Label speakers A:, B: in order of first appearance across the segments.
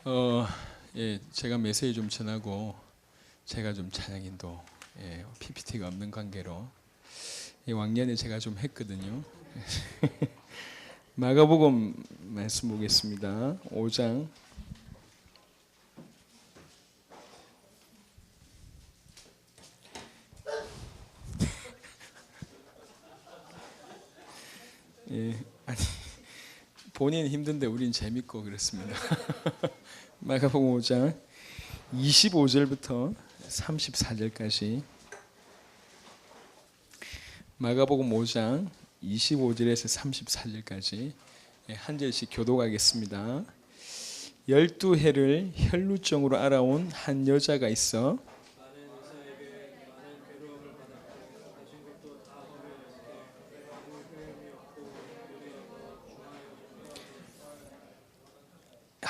A: 어, 제가 메시지 좀 전하고 제가 좀 찬양인도 PPT가 없는 관계로 왕년에 제가 좀 했거든요. 마가복음 말씀 보겠습니다. 5장 아니 본인 힘든데 우린 재밌고 그렇습니다. 마가복음 5장 25절부터 34절까지 마가복음 5장 25절에서 34절까지 한 절씩 교독하겠습니다. 12해를 혈루증으로 알아온 한 여자가 있어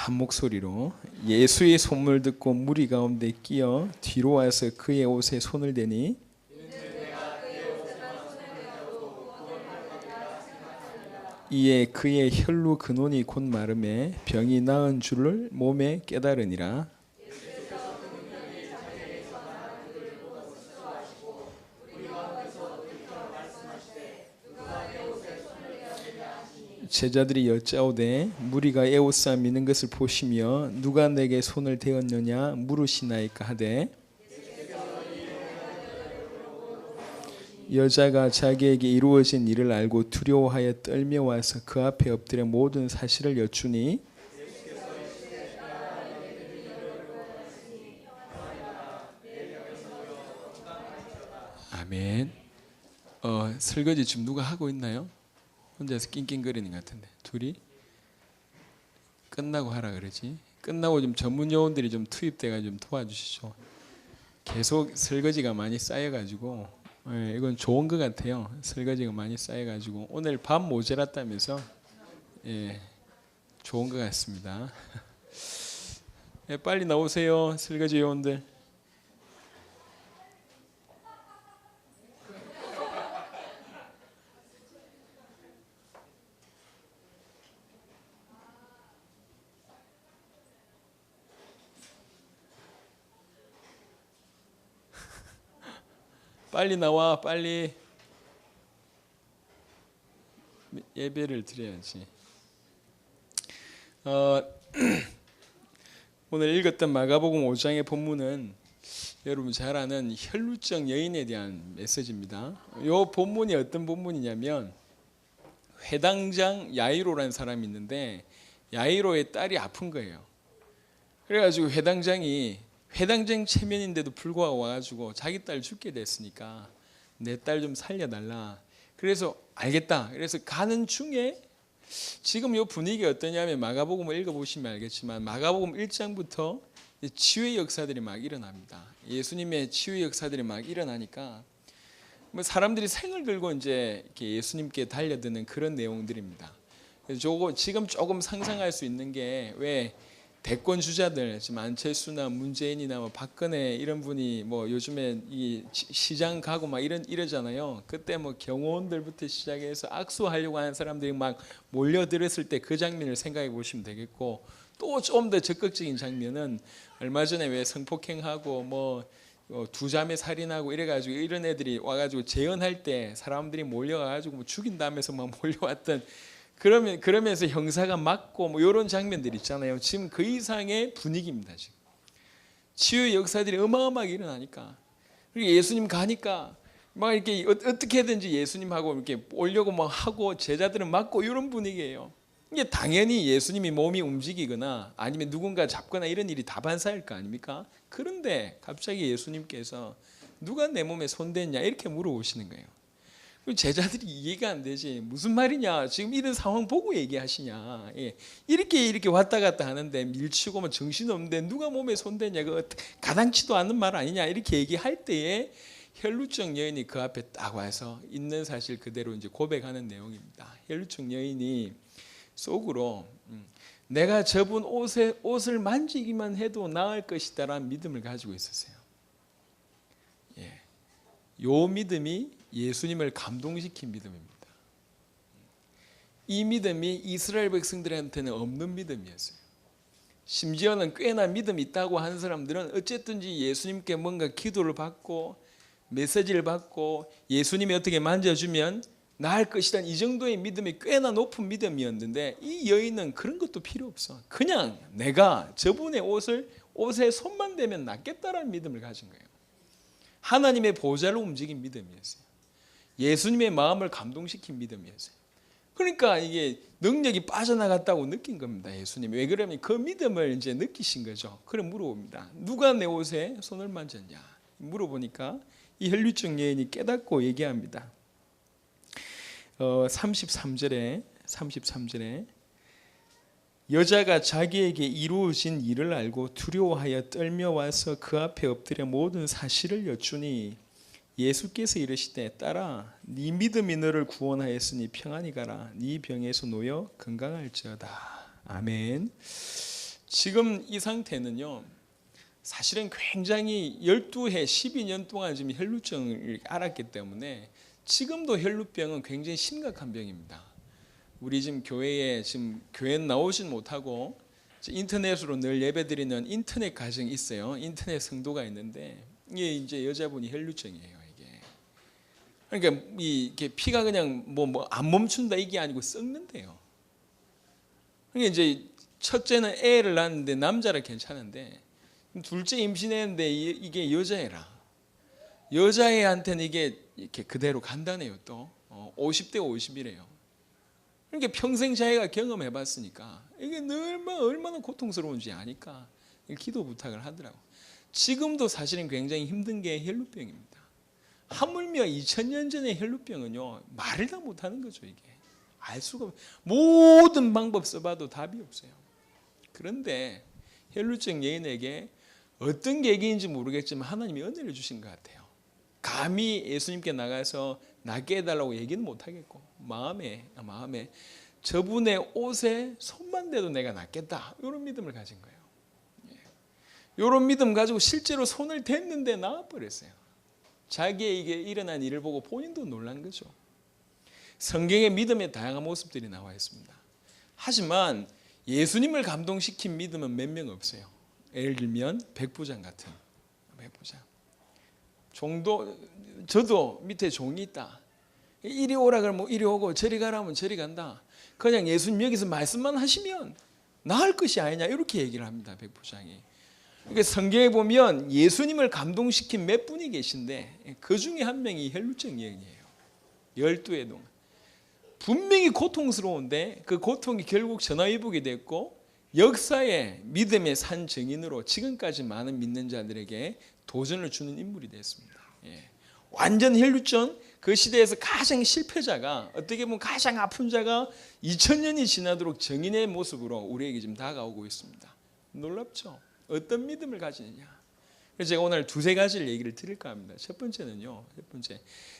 A: 한 목소리로 예수의 손을 듣고 무리 가운데 끼어 뒤로 와서 그의 옷에 손을 대니 이에 그의 혈루 근원이 곧 마름에 병이 나은 줄을 몸에 깨달으니라. 제자들이 여짜오되 무리가 에옷사 미는 것을 보시며 누가 내게 손을 대었느냐 물으시나이까 하되 여자가 자기에게 이루어진 일을 알고 두려워하여 떨며 와서 그 앞에 엎드려 모든 사실을 여쭈니 아멘. 설거지 지금 누가 하고 있나요? 혼자서 낑낑거리는 것 같은데 둘이 끝나고 하라 그러지. 끝나고 좀 전문 요원들이 좀 투입돼가 좀 도와주시죠. 계속 설거지가 많이 쌓여가지고 이건 좋은 것 같아요. 설거지가 많이 쌓여가지고 오늘 밥 모자랐다면서 좋은 것 같습니다. 빨리 나오세요, 설거지 요원들. 빨리 나와, 빨리. 예배를 드려야지. 오늘 읽었던 마가복음 5장의 본문은 여러분 잘 아는 혈루증 여인에 대한 메시지입니다. 이 본문이 어떤 본문이냐면 회당장 야이로라는 사람이 있는데 야이로의 딸이 아픈 거예요. 그래가지고 회당장 체면인데도 불구하고 와가지고 자기 딸 죽게 됐으니까 내 딸 좀 살려달라. 그래서 알겠다. 그래서 가는 중에 지금 이 분위기가 어떠냐면 마가복음을 읽어보시면 알겠지만 마가복음 1장부터 치유의 역사들이 막 일어납니다. 예수님의 치유의 역사들이 막 일어나니까 뭐 사람들이 생을 들고 이제 이렇게 예수님께 달려드는 그런 내용들입니다. 그래서 지금 조금 상상할 수 있는 게 왜 대권 주자들 지금 안철수나 문재인이나 뭐 박근혜 이런 분이 뭐 요즘에 이 시장 가고 막 이러잖아요. 그때 뭐 경호원들부터 시작해서 악수하려고 하는 사람들이 막 몰려들었을 때 그 장면을 생각해 보시면 되겠고, 또 좀 더 적극적인 장면은 얼마 전에 왜 성폭행하고 뭐 두 자매 살인하고 이래가지고 이런 애들이 와가지고 재연할 때 사람들이 몰려가지고 뭐 죽인다면서 막 몰려왔던. 그러면서 형사가 맞고 뭐 이런 장면들 있잖아요. 지금 그 이상의 분위기입니다. 지금 치유의 역사들이 어마어마하게 일어나니까, 그리고 예수님 가니까 막 이렇게 어떻게든지 예수님하고 이렇게 오려고 막 하고 제자들은 맞고 이런 분위기예요. 이게 당연히 예수님이 몸이 움직이거나 아니면 누군가 잡거나 이런 일이 다반사일 거 아닙니까? 그런데 갑자기 예수님께서 누가 내 몸에 손댔냐 이렇게 물어보시는 거예요. 제자들이 이해가 안 되지. 무슨 말이냐? 지금 이런 상황 보고 얘기하시냐? 이렇게 왔다 갔다 하는데 밀치고 뭐 정신없는데 누가 몸에 손대냐? 그 가당치도 않는 말 아니냐? 이렇게 얘기할 때에 혈루증 여인이 그 앞에 딱 와서 있는 사실 그대로 이제 고백하는 내용입니다. 혈루증 여인이 속으로 내가 저분 옷을 만지기만 해도 나을 것이다라는 믿음을 가지고 있었어요. 요 믿음이 예수님을 감동시킨 믿음입니다. 이 믿음이 이스라엘 백성들한테는 없는 믿음이었어요. 심지어는 꽤나 믿음이 있다고 하는 사람들은 어쨌든지 예수님께 뭔가 기도를 받고 메시지를 받고 예수님이 어떻게 만져주면 나을 것이란 이 정도의 믿음이 꽤나 높은 믿음이었는데, 이 여인은 그런 것도 필요 없어. 그냥 내가 저분의 옷에 손만 대면 낫겠다라는 믿음을 가진 거예요. 하나님의 보좌로 움직인 믿음이었어요. 예수님의 마음을 감동시킨 믿음이었어요. 그러니까 이게 능력이 빠져나갔다고 느낀 겁니다. 예수님이. 왜 그러면 그 믿음을 이제 느끼신 거죠. 그래 물어봅니다. 누가 내 옷에 손을 만졌냐 물어보니까 이 혈류증 여인이 깨닫고 얘기합니다. 33절에 여자가 자기에게 이루어진 일을 알고 두려워하여 떨며 와서 그 앞에 엎드려 모든 사실을 여쭈니 예수께서 이르시되 딸아 네 믿음이 너를 구원하였으니 평안히 가라. 네 병에서 놓여 건강할지어다. 아멘. 지금 이 상태는요, 사실은 굉장히 12해 12년 동안 지금 혈루증을 앓았기 때문에 지금도 혈루병은 굉장히 심각한 병입니다. 우리 지금 교회 나오진 못하고 인터넷으로 늘 예배드리는 인터넷 가정이 있어요. 인터넷 성도가 있는데 이게 이제 여자분이 혈루증이에요. 그러니까 이게 피가 그냥 뭐 안 멈춘다 이게 아니고 썩는데요. 그러니까 이제 첫째는 애를 낳았는데 남자라 괜찮은데 둘째 임신했는데 이게 여자애라. 여자애한테는 이게 이렇게 그대로 간다네요. 또 50대 50이래요. 그러니까 평생 자기가 경험해봤으니까 이게 얼마나 고통스러운지 아니까 기도 부탁을 하더라고. 지금도 사실은 굉장히 힘든 게 혈루병입니다. 하물며 2000년 전의 혈루병은요 말을 다 못하는 거죠. 이게 알 수가 없어요. 모든 방법 써봐도 답이 없어요. 그런데 혈루증 여인에게 어떤 계기인지 모르겠지만 하나님이 은혜를 주신 것 같아요. 감히 예수님께 나가서 낫게 해달라고 얘기는 못하겠고 마음에 저분의 옷에 손만 대도 내가 낫겠다 이런 믿음을 가진 거예요. 이런 믿음 가지고 실제로 손을 댔는데 나아버렸어요. 자기의 이게 일어난 일을 보고 본인도 놀란 거죠. 성경에 믿음의 다양한 모습들이 나와 있습니다. 하지만 예수님을 감동시킨 믿음은 몇 명 없어요. 예를 들면 백부장 같은 백부장. 저도 밑에 종이 있다. 이리 오라 그러면 이리 오고 저리 가라면 저리 간다. 그냥 예수님 여기서 말씀만 하시면 나을 것이 아니냐 이렇게 얘기를 합니다. 백부장이. 그러니까 성경에 보면 예수님을 감동시킨 몇 분이 계신데 그 중에 한 명이 혈루증 여인이에요. 12해 동안. 분명히 고통스러운데 그 고통이 결국 전화위복이 됐고 역사의 믿음의 산 증인으로 지금까지 많은 믿는 자들에게 도전을 주는 인물이 됐습니다. 완전 혈루증, 그 시대에서 가장 실패자가, 어떻게 보면 가장 아픈 자가 2000년이 지나도록 정인의 모습으로 우리에게 지금 다가오고 있습니다. 놀랍죠? 어떤 믿음을 가지느냐. 그래서 제가 오늘 두세 가지를 얘기를 드릴까 합니다. 첫 번째는요.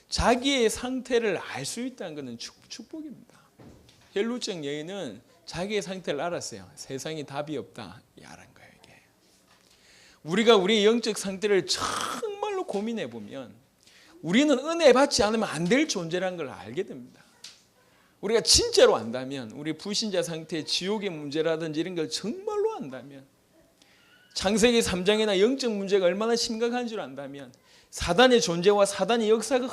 A: 자기의 상태를 알 수 있다는 것은 축복입니다. 혈루증 여인은 자기의 상태를 알았어요. 세상에 답이 없다. 알은 거예요. 이게. 우리가 우리의 영적 상태를 정말로 고민해 보면 우리는 은혜 받지 않으면 안 될 존재라는 걸 알게 됩니다. 우리가 진짜로 안다면, 우리 불신자 상태의 지옥의 문제라든지 이런 걸 정말로 안다면, 창세기 3장이나 영적 문제가 얼마나 심각한 줄 안다면, 사단의 존재와 사단의 역사가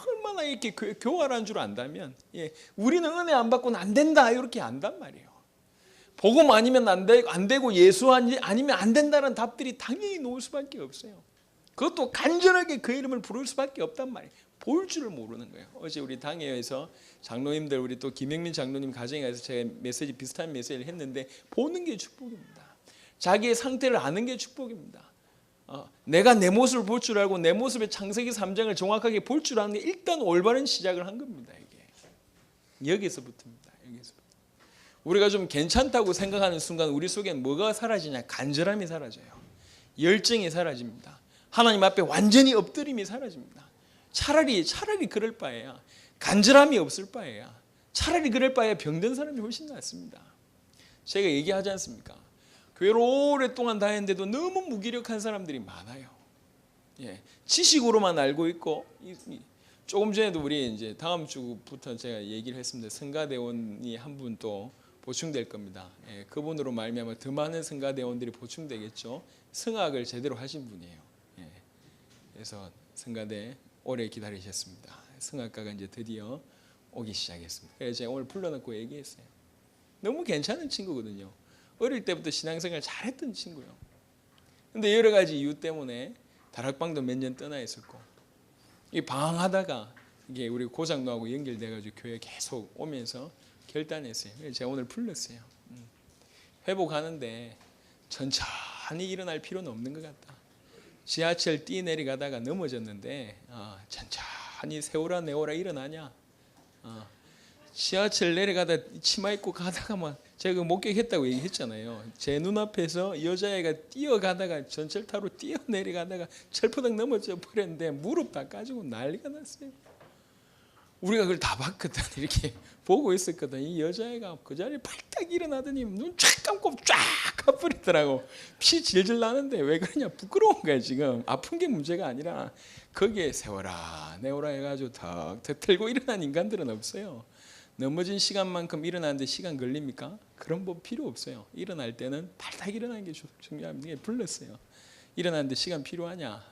A: 얼마나 이렇게 교활한 줄 안다면, 우리는 은혜 안 받고는 안 된다 이렇게 안단 말이에요. 복음 아니면 안 되고 예수 아니면 안 된다는 답들이 당연히 나올 수밖에 없어요. 그것도 간절하게 그 이름을 부를 수밖에 없단 말이에요. 볼 줄을 모르는 거예요. 어제 우리 당회에서 장로님들, 우리 또 김영민 장로님 가정에 가서 제가 비슷한 메시지를 했는데, 보는 게 축복입니다. 자기의 상태를 아는 게 축복입니다. 내가 내 모습을 볼 줄 알고 내 모습의 창세기 3장을 정확하게 볼 줄 아는 게 일단 올바른 시작을 한 겁니다. 이게 여기서부터입니다. 우리가 좀 괜찮다고 생각하는 순간 우리 속엔 뭐가 사라지냐? 간절함이 사라져요. 열정이 사라집니다. 하나님 앞에 완전히 엎드림이 사라집니다. 차라리 그럴 바에야, 간절함이 없을 바에야, 차라리 그럴 바에야 병든 사람이 훨씬 낫습니다. 제가 얘기하지 않습니까? 교회를 오랫동안 다녔는데도 너무 무기력한 사람들이 많아요. 지식으로만 알고 있고, 조금 전에도 우리 이제 다음 주부터 제가 얘기를 했습니다. 성가대원이 한 분 또 보충될 겁니다. 예, 그분으로 말미암아 더 많은 성가대원들이 보충되겠죠. 성악을 제대로 하신 분이에요. 예, 그래서 성가대 오래 기다리셨습니다. 성악가가 이제 드디어 오기 시작했습니다. 그래서 제가 오늘 불러놓고 얘기했어요. 너무 괜찮은 친구거든요. 어릴 때부터 신앙생활 잘했던 친구요. 근데 여러 가지 이유 때문에 다락방도 몇 년 떠나 있었고, 이 방황하다가 이게 우리 고장로하고 연결돼가지고 교회 계속 오면서 결단했어요. 그래서 제가 오늘 불렀어요. 회복하는데 천천히 일어날 필요는 없는 것 같다. 지하철 뛰내려가다가 넘어졌는데 천천히 세우라 내오라 일어나냐. 지하철 내려가다 치마 입고 가다가 막 제가 그 목격했다고 얘기했잖아요. 제 눈앞에서 여자애가 뛰어가다가 전철 타로 뛰어내려가다가 철푸덕 넘어져 버렸는데 무릎 다 까지고 난리가 났어요. 우리가 그걸 다 봤거든. 이렇게 보고 있었거든. 이 여자애가 그 자리에 발딱 일어나더니 눈 쫙 감고 쫙 가버리더라고. 피 질질 나는데 왜 그러냐. 부끄러운 거야 지금. 아픈 게 문제가 아니라 거기에 세워라 내오라 해가지고 턱턱 틀고 일어난 인간들은 없어요. 넘어진 시간만큼 일어나는데 시간 걸립니까? 그런 법 필요 없어요. 일어날 때는 발딱 일어나는 게 중요합니다. 불렀어요. 일어나는데 시간 필요하냐?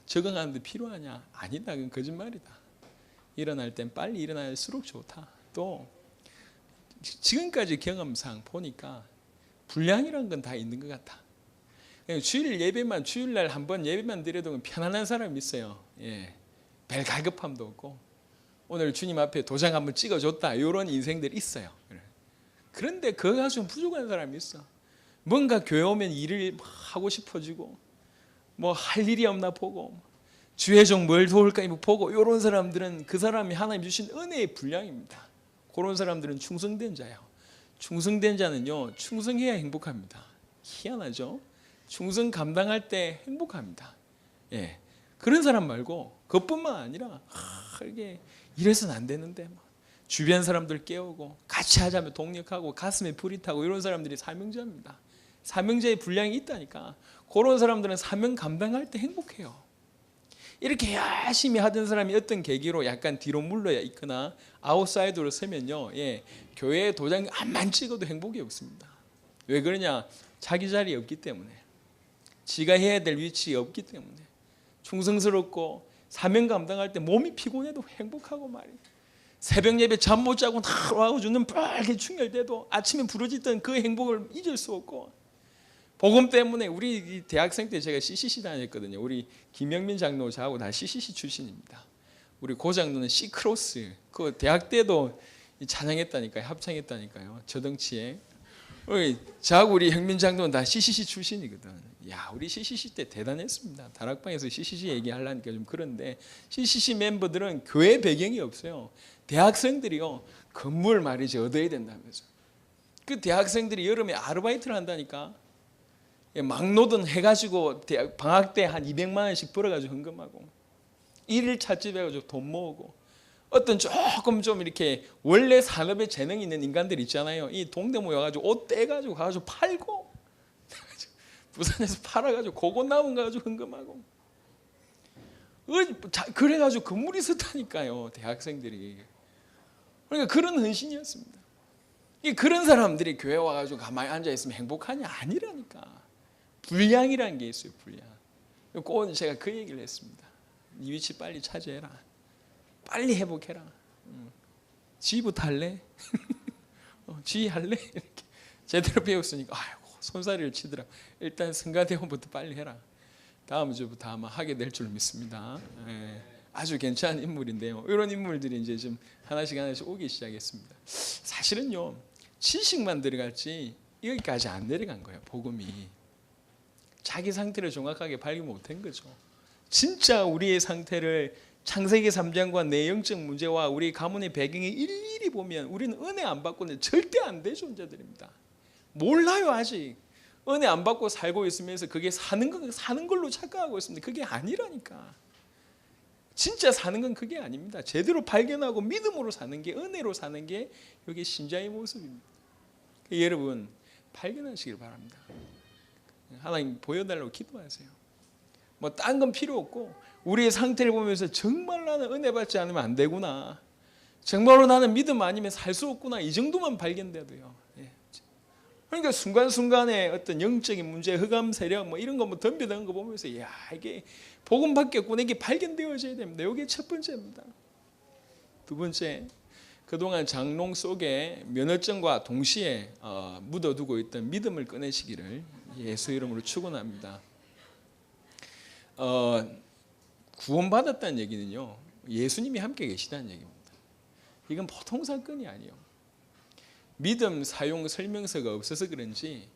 A: 적응하는데 필요하냐? 아니다. 그건 거짓말이다. 일어날 땐 빨리 일어날수록 좋다. 또 지금까지 경험상 보니까 분량이란 건 다 있는 것 같아. 주일 예배만 주일날 한번 예배만 드려도 편안한 사람이 있어요. 예, 별 갈급함도 없고 오늘 주님 앞에 도장 한번 찍어줬다 이런 인생들이 있어요. 그런데 그거 가지고 부족한 사람이 있어. 뭔가 교회 오면 일을 하고 싶어지고 뭐 할 일이 없나 보고 주회종 뭘 도울까 보고 이런 사람들은 그 사람이 하나님 주신 은혜의 분량입니다. 그런 사람들은 충성된 자예요. 충성된 자는요 충성해야 행복합니다. 희한하죠? 충성 감당할 때 행복합니다. 예, 그런 사람 말고 그것뿐만 아니라 이게 이래서는 안 되는데 주변 사람들 깨우고 같이 하자면 동력하고 가슴에 불이 타고 이런 사람들이 사명자입니다. 사명자의 분량이 있다니까. 그런 사람들은 사명 감당할 때 행복해요. 이렇게 열심히 하던 사람이 어떤 계기로 약간 뒤로 물러야 있거나 아웃사이드로 서면요, 예, 교회에 도장 안만 찍어도 행복이 없습니다. 왜 그러냐? 자기 자리에 없기 때문에, 지가 해야 될 위치에 없기 때문에. 충성스럽고 사명 감당할 때 몸이 피곤해도 행복하고 말이에요. 새벽 예배 잠 못 자고 나와가지고 눈 빨개 충혈돼도 아침에 부러지던 그 행복을 잊을 수 없고, 복음 때문에 우리 대학생 때 제가 CCC 다녔거든요. 우리 김영민 장로 저하고 다 CCC 출신입니다. 우리 고장로는 C크로스, 그 대학 때도 찬양했다니까요. 합창했다니까요. 저덩치에. 저하고 우리 형민 장로는 다 CCC 출신이거든. 야, 우리 CCC 때 대단했습니다. 다락방에서 CCC 얘기하려니까 좀 그런데 CCC 멤버들은 교회 배경이 없어요. 대학생들이요 건물 말이지 얻어야 된다면서. 그 대학생들이 여름에 아르바이트를 한다니까. 막노동 해가지고 방학 때 한 200만 원씩 벌어가지고 헌금하고, 일일 찻집 해가지고 돈 모으고, 어떤 조금 좀 이렇게 원래 산업에 재능이 있는 인간들 있잖아요. 이 동대 모여가지고 옷 떼가지고 가가지고 팔고, 부산에서 팔아가지고 고고 남은 가지고 헌금하고, 그래가지고 건물이 섰다니까요. 대학생들이. 그러니까 그런 헌신이었습니다. 그런 사람들이 교회 와가지고 가만히 앉아 있으면 행복하냐? 아니라니까. 분량이라는 게 있어요. 분량. 오늘 제가 그 얘기를 했습니다. 네 위치 빨리 차지해라. 빨리 회복해라. 지휘부터 할래? 지휘할래? 이렇게 제대로 배웠으니까 아이고 손사리를 치더라. 일단 성가대원부터 빨리 해라. 다음 주부터 아마 하게 될 줄 믿습니다. 예, 아주 괜찮은 인물인데요. 이런 인물들이 이제 좀 하나씩 오기 시작했습니다. 사실은요 지식만 들어갔지 여기까지 안 내려간 거예요. 복음이. 자기 상태를 정확하게 발견 못한 거죠. 진짜 우리의 상태를 창세기 3장과 내 영적 문제와 우리 가문의 배경이 일일이 보면 우리는 은혜 안 받고는 절대 안 될 존재들입니다. 몰라요 아직. 은혜 안 받고 살고 있으면서 그게 사는 걸로 착각하고 있습니다. 그게 아니라니까. 진짜 사는 건 그게 아닙니다. 제대로 발견하고 믿음으로 사는 게, 은혜로 사는 게 이게 신자의 모습입니다. 여러분 발견하시길 바랍니다. 하나님 보여달라고 기도하세요. 뭐 딴 건 필요 없고 우리의 상태를 보면서 정말 나는 은혜 받지 않으면 안 되구나. 정말로 나는 믿음 아니면 살 수 없구나, 이 정도만 발견돼도요. 예. 그러니까 순간순간에 어떤 영적인 문제, 흑암 세력 뭐 이런 거 뭐 덤벼드는 거 보면서 야, 이게 복음밖에 없구나, 이게 발견되어져야 됩니다. 이게 첫 번째입니다. 두 번째, 그동안 장롱 속에 면허증과 동시에 묻어두고 있던 믿음을 꺼내시기를 예수 이름으로 축원합니다. 구원받았다는 얘기는요, 예수님이 함께 계시다는 얘기입니다. 이건 보통 사건이 아니에요. 믿음 사용 설명서가 없어서 그런지,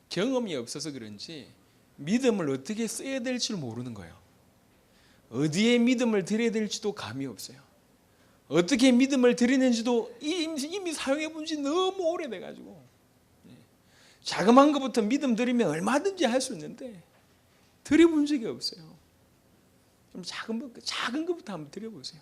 A: 경험이 없어서 그런지 믿음을 어떻게 써야 될지 모르는 거예요. 어디에 믿음을 드려야 될지도 감이 없어요. 어떻게 믿음을 드리는지도 이미 사용해 본 지 너무 오래돼가지고, 자그마한 것부터 믿음 드리면 얼마든지 할 수 있는데 드려본 적이 없어요. 좀 작은 것부터 한번 드려보세요.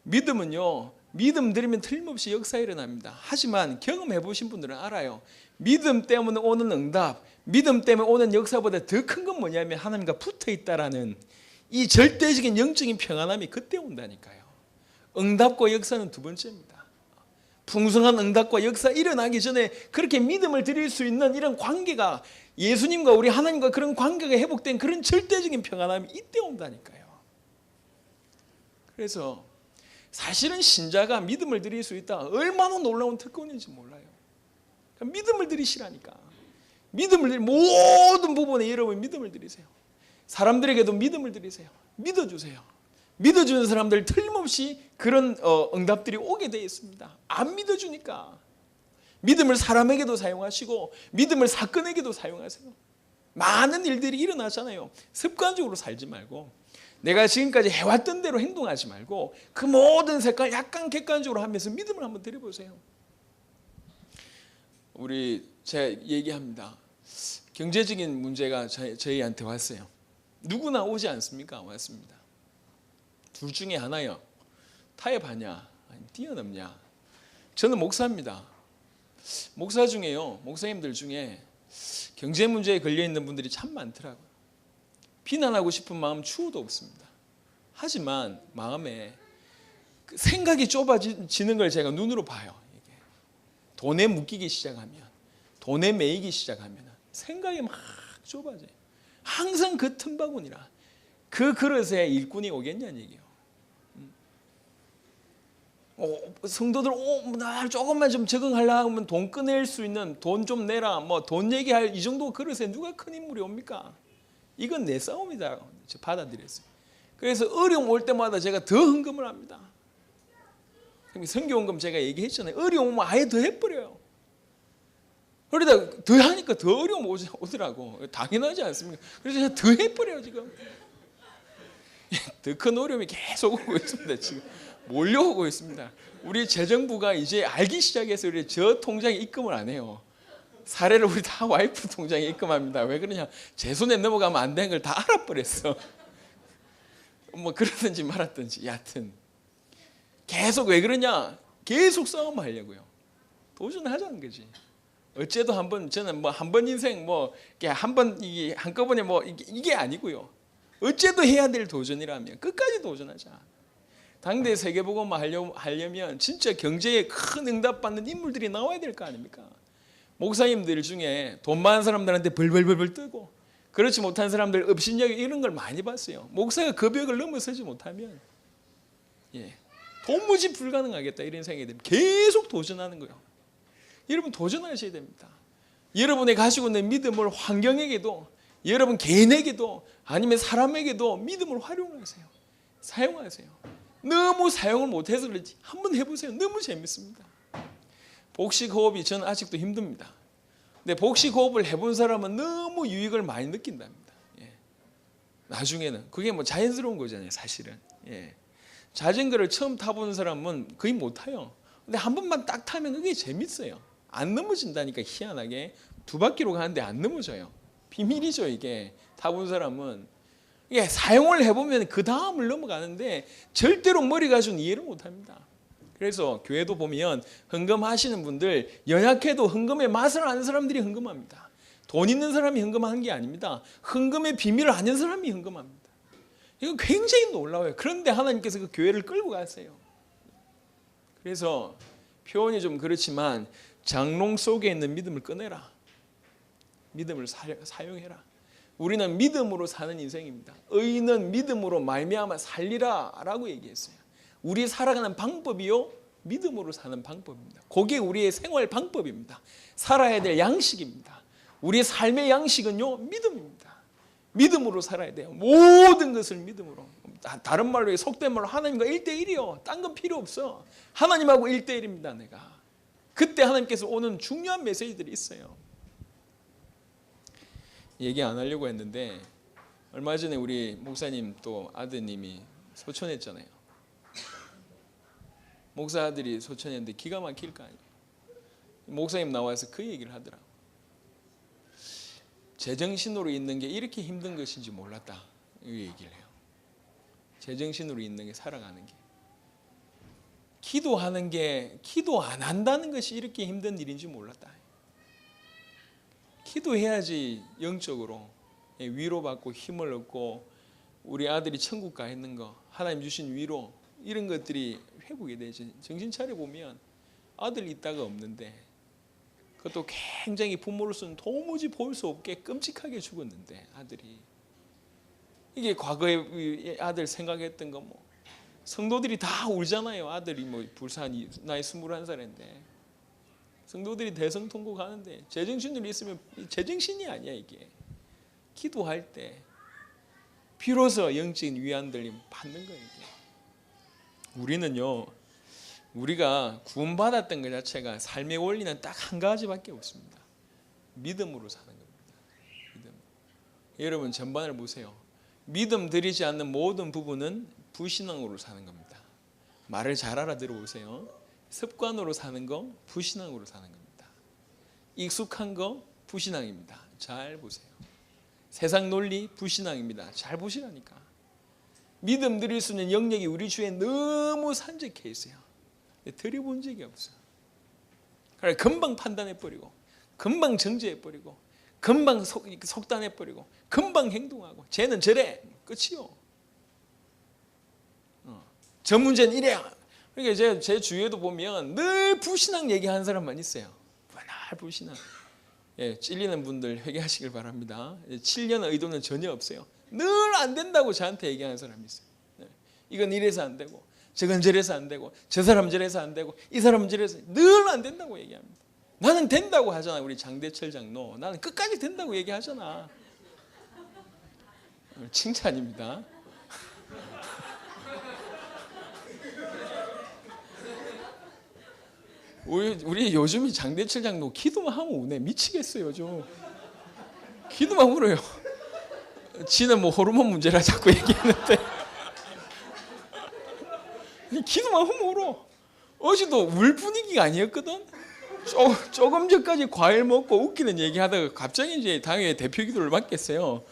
A: 믿음은요, 믿음 드리면 틀림없이 역사 일어납니다. 하지만 경험해 보신 분들은 알아요. 믿음 때문에 오는 응답, 믿음 때문에 오는 역사보다 더 큰 건 뭐냐면 하나님과 붙어 있다라는 이 절대적인 영적인 평안함이 그때 온다니까요. 응답과 역사는 두 번째입니다. 풍성한 응답과 역사 일어나기 전에 그렇게 믿음을 드릴 수 있는 이런 관계가, 예수님과 우리 하나님과 그런 관계가 회복된 그런 절대적인 평안함이 이때 온다니까요. 그래서 사실은 신자가 믿음을 드릴 수 있다, 얼마나 놀라운 특권인지 몰라요. 그러니까 믿음을 드리시라니까. 믿음을 드리, 모든 부분에 여러분 믿음을 드리세요. 사람들에게도 믿음을 드리세요. 믿어주세요. 믿어주는 사람들 틀림없이 그런 응답들이 오게 되어 있습니다. 안 믿어주니까. 믿음을 사람에게도 사용하시고 믿음을 사건에게도 사용하세요. 많은 일들이 일어나잖아요. 습관적으로 살지 말고, 내가 지금까지 해왔던 대로 행동하지 말고 그 모든 색깔 약간 객관적으로 하면서 믿음을 한번 드려보세요. 제가 얘기합니다. 경제적인 문제가 저희한테 왔어요. 누구나 오지 않습니까? 왔습니다. 둘 중에 하나요. 타협하냐, 아니면 뛰어넘냐. 저는 목사입니다. 목사 중에요, 목사님들 중에 경제 문제에 걸려 있는 분들이 참 많더라고요. 비난하고 싶은 마음 추호도 없습니다. 하지만 마음에 생각이 좁아지는 걸 제가 눈으로 봐요. 이게. 돈에 묶이기 시작하면, 돈에 매이기 시작하면 생각이 막 좁아져요. 항상 그 틈바구니라, 그 그릇에 일꾼이 오겠냐는 얘기예요. 성도들 나 조금만 좀 적응하려고 하면 돈 꺼낼 수 있는, 돈 좀 내라, 뭐 돈 얘기할 이 정도 그릇에 누가 큰 인물이 옵니까? 이건 내 싸움이다. 받아들였어요. 그래서 어려움 올 때마다 제가 더 헌금을 합니다. 선교헌금 제가 얘기했잖아요. 어려움 오면 아예 더 해버려요. 그러다 더 하니까 더 어려움 오더라고. 당연하지 않습니까? 그래서 제가 더 해버려요 지금. 더 큰 어려움이 계속 오고 있습니다. 지금 몰려오고 있습니다. 우리 재정부가 이제 알기 시작해서 우리 저 통장에 입금을 안 해요. 사례를 우리 다 와이프 통장에 입금합니다. 왜 그러냐? 제 손에 넘어가면 안 되는 걸 다 알아버렸어. 뭐 그러든지 말았든지, 여하튼 계속 왜 그러냐? 계속 싸움하려고요. 도전하자는 거지. 어째도 한번, 저는 뭐 한 번 인생 뭐 한번 이게 한꺼번에 뭐 이게 아니고요. 어째도 해야 될 도전이라면 끝까지 도전하자. 당대 세계복음화 하려면 진짜 경제에 큰 응답받는 인물들이 나와야 될 거 아닙니까? 목사님들 중에 돈 많은 사람들한테 벌벌벌벌 뜨고 그렇지 못한 사람들 업신여기 이런 걸 많이 봤어요. 목사가 그 벽을 넘어서지 못하면 도무지 불가능하겠다 이런 생각이 듭니다. 계속 도전하는 거예요. 여러분 도전하셔야 됩니다. 여러분이 가지고 있는 믿음을 환경에게도, 여러분 개인에게도, 아니면 사람에게도 믿음을 활용하세요. 사용하세요. 너무 사용을 못해서 그렇지 한번 해보세요. 너무 재밌습니다. 복식호흡이 저는 아직도 힘듭니다. 근데 복식호흡을 해본 사람은 너무 유익을 많이 느낀답니다. 나중에는 그게 뭐 자연스러운 거잖아요 사실은. 자전거를 처음 타보는 사람은 거의 못 타요. 근데 한 번만 딱 타면 그게 재밌어요. 안 넘어진다니까. 희한하게 2바퀴로 가는데 안 넘어져요. 비밀이죠 이게. 타본 사람은 이게 사용을 해보면 그 다음을 넘어가는데 절대로 머리 가지고는 이해를 못합니다. 그래서 교회도 보면 헌금하시는 분들, 연약해도 헌금의 맛을 아는 사람들이 헌금합니다. 돈 있는 사람이 헌금하는 게 아닙니다. 헌금의 비밀을 아는 사람이 헌금합니다. 이거 굉장히 놀라워요. 그런데 하나님께서 그 교회를 끌고 가세요. 그래서 표현이 좀 그렇지만 장롱 속에 있는 믿음을 꺼내라. 믿음을 사용해라. 우리는 믿음으로 사는 인생입니다. 의인은 믿음으로 말미암아 살리라라고 얘기했어요. 우리 살아가는 방법이요, 믿음으로 사는 방법입니다. 그게 우리의 생활 방법입니다. 살아야 될 양식입니다. 우리의 삶의 양식은요, 믿음입니다. 믿음으로 살아야 돼요. 모든 것을 믿음으로. 다른 말로, 속된 말로 하나님과 1대1이요. 딴 건 필요 없어. 하나님하고 1대1입니다. 내가. 그때 하나님께서 오는 중요한 메시지들이 있어요. 얘기 안 하려고 했는데 얼마 전에 우리 목사님 또 아드님이 소천했잖아요. 목사 아들이 소천했는데 기가 막힐 거 아니에요. 목사님 나와서 그 얘기를 하더라고. 제정신으로 있는 게 이렇게 힘든 것인지 몰랐다. 이 얘기를 해요. 제정신으로 있는 게, 살아가는 게. 기도하는 게, 기도 안 한다는 것이 이렇게 힘든 일인지 몰랐다. 기도해야지 영적으로 위로받고 힘을 얻고 우리 아들이 천국 가 있는 거, 하나님 주신 위로, 이런 것들이 회복이 되지. 정신 차려보면 아들 있다가 없는데, 그것도 굉장히 부모로서는 도무지 볼 수 없게 끔찍하게 죽었는데, 아들이. 이게 과거에 아들 생각했던 거, 뭐 성도들이 다 울잖아요. 아들이 뭐 불산 나이 21살인데 성도들이 대성통고 가는데 제정신으로 있으면, 제정신이 아니야 이게. 기도할 때 비로소 영적인 위안들이 받는 거예요. 이게. 우리는요, 우리가 구원받았던 것 자체가 삶의 원리는 딱 한 가지밖에 없습니다. 믿음으로 사는 겁니다. 믿음. 여러분 전반을 보세요. 믿음 들이지 않는 모든 부분은 불신앙으로 사는 겁니다. 말을 잘 알아들어보세요. 습관으로 사는 거 불신앙으로 사는 겁니다. 익숙한 거 불신앙입니다. 잘 보세요. 세상 논리 불신앙입니다. 잘 보시라니까. 믿음 드릴 수 있는 영역이 우리 주위에 너무 산적해 있어요. 드려본 적이 없어요. 그래 금방 판단해버리고, 금방 정죄해버리고, 금방 속단해버리고, 금방 행동하고, 쟤는 저래, 끝이요. 저 문제는 이래. 그러니까 제 주위에도 보면 늘 불신앙 얘기하는 사람만 있어요. 늘 불신앙. 예, 찔리는 분들 회개하시길 바랍니다. 7년 의도는 전혀 없어요. 늘 안 된다고 저한테 얘기하는 사람이 있어요. 이건 이래서 안 되고, 저건 저래서 안 되고, 저 사람 저래서 안 되고, 이 사람은 저래서, 늘 안 된다고 얘기합니다. 나는 된다고 하잖아. 우리 장대철 장로, 나는 끝까지 된다고 얘기하잖아. 칭찬입니다. 우리 요즘이 장대철 장로 기도만 하면 우네 미치겠어요. 요즘 기도만 울어요. 지는 뭐 호르몬 문제라 자꾸 얘기했는데 기도만 하면 울어. 어제도 울 분위기가 아니었거든. 조금 전까지 과일 먹고 웃기는 얘기하다가 갑자기 이제 당연히 대표 기도를 받겠어요.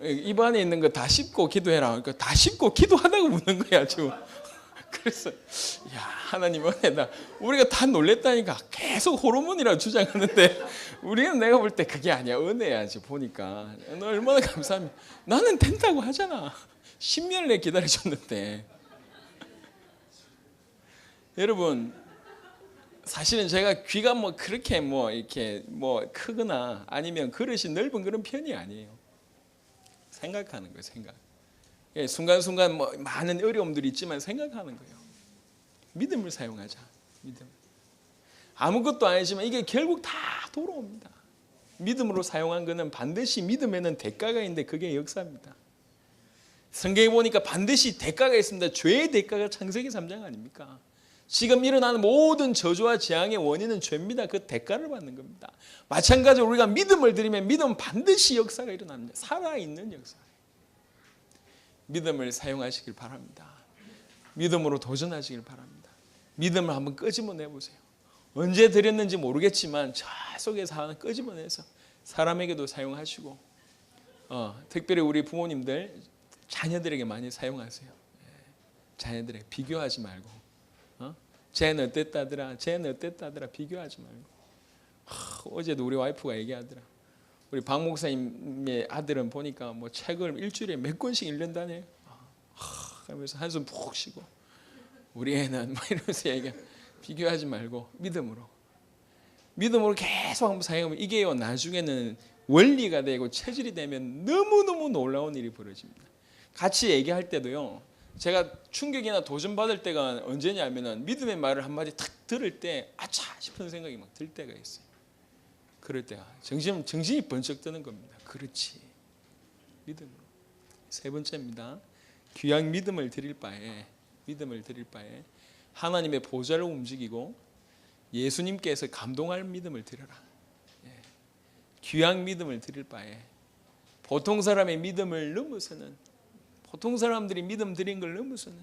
A: 입안에 있는 거 다 씹고 기도해라. 그러니까 다 씹고 기도하다가 우는 거야 지금. 그래서 야, 하나님 은혜다. 우리가 다 놀랬다니까. 계속 호르몬이라고 주장하는데 우리는, 내가 볼 때 그게 아니야. 은혜야. 지금 보니까 얼마나 감사합니다. 나는 된다고 하잖아. 10년을 내 기다려줬는데. 여러분, 사실은 제가 귀가 뭐 그렇게 뭐 이렇게 뭐 크거나 아니면 그릇이 넓은 그런 편이 아니에요. 생각하는 거예요. 생각. 순간순간 뭐 많은 어려움들이 있지만 생각하는 거예요. 믿음을 사용하자. 믿음. 아무것도 아니지만 이게 결국 다 돌아옵니다. 믿음으로 사용한 것은 반드시 믿음에는 대가가 있는데 그게 역사입니다. 성경에 보니까 반드시 대가가 있습니다. 죄의 대가가 창세기 3장 아닙니까? 지금 일어나는 모든 저주와 재앙의 원인은 죄입니다. 그 대가를 받는 겁니다. 마찬가지로 우리가 믿음을 드리면 믿음은 반드시 역사가 일어납니다. 살아있는 역사. 믿음을 사용하시길 바랍니다. 믿음으로 도전하시길 바랍니다. 믿음을 한번 끄집어내보세요. 언제 드렸는지 모르겠지만 저 속에서 끄집어내서 사람에게도 사용하시고, 특별히 우리 부모님들 자녀들에게 많이 사용하세요. 자녀들에게 비교하지 말고, 쟤는 어땠다더라, 쟤는 어땠다더라 비교하지 말고. 어제도 우리 와이프가 얘기하더라. 우리 박 목사님의 아들은 보니까 뭐 책을 일주일에 몇 권씩 읽는다네. 그러면서 한숨 푹 쉬고, 우리 애는 뭐 이러면서 비교하지 말고 믿음으로 계속 한번 사용하면 이게요 나중에는 원리가 되고 체질이 되면 너무너무 놀라운 일이 벌어집니다. 같이 얘기할 때도요 제가 충격이나 도전받을 때가 언제냐면은 믿음의 말을 한마디 탁 들을 때 아차 싶은 생각이 막 들 때가 있어요. 그럴 때가 정신이 번쩍 드는 겁니다. 그렇지, 믿음으로. 세 번째입니다. 귀한 믿음을 드릴 바에 하나님의 보좌를 움직이고 예수님께서 감동할 믿음을 드려라. 귀한 믿음을 드릴 바에 보통 사람의 믿음을 넘어서는, 보통 사람들이 믿음 드린 걸 넘어서는,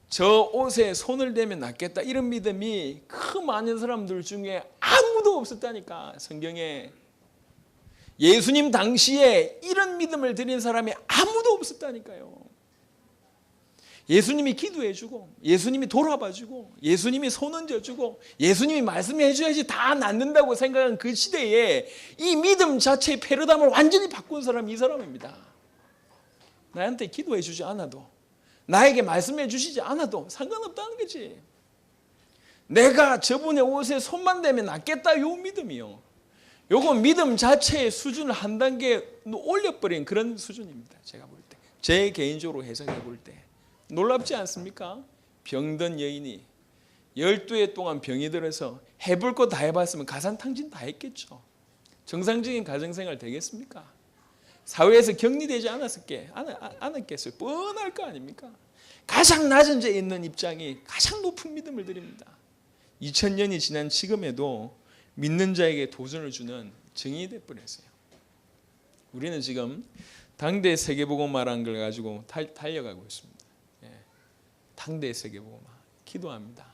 A: 저 옷에 손을 대면 낫겠다 이런 믿음이 그 많은 사람들 중에 아무도 없었다니까. 성경에 예수님 당시에 이런 믿음을 드린 사람이 아무도 없었다니까요. 예수님이 기도해주고 예수님이 돌아봐주고 예수님이 손 얹어주고 예수님이 말씀해줘야지 다 낫는다고 생각한 그 시대에 이 믿음 자체의 패러다임을 완전히 바꾼 사람이 이 사람입니다. 나한테 기도해주지 않아도, 나에게 말씀해 주시지 않아도 상관없다는 거지. 내가 저분의 옷에 손만 대면 낫겠다 요 믿음이요. 요거 믿음 자체의 수준을 한 단계 올려버린 그런 수준입니다. 제가 볼 때, 제 개인적으로 해석해 볼 때 놀랍지 않습니까? 병든 여인이 12해 동안 병이 들어서 해볼 거 다 해봤으면 가산탕진 다 했겠죠. 정상적인 가정생활 되겠습니까? 사회에서 격리되지 않았겠어요? 뻔할 거 아닙니까? 가장 낮은 데 있는 입장이 가장 높은 믿음을 드립니다. 2000년이 지난 지금에도 믿는 자에게 도전을 주는 증인이 되어버렸어요. 우리는 지금 당대 세계복음화라는 걸 가지고 달려가고 있습니다. 당대 세계복음화 기도합니다.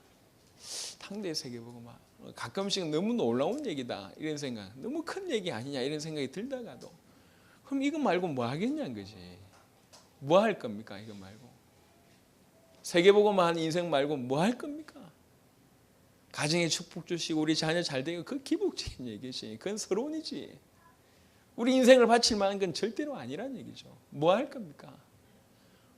A: 당대 세계복음화 가끔씩 너무 놀라운 얘기다 이런 생각, 너무 큰 얘기 아니냐 이런 생각이 들다가도 그럼 이거 말고 뭐 하겠냐는 거지. 뭐 할 겁니까? 이거 말고 세계복음화 한 인생 말고 뭐 할 겁니까? 가정에 축복 주시고 우리 자녀 잘 되고 그 기복적인 얘기지. 그건 서론이지. 우리 인생을 바칠 만한 건 절대로 아니란 얘기죠. 뭐 할 겁니까?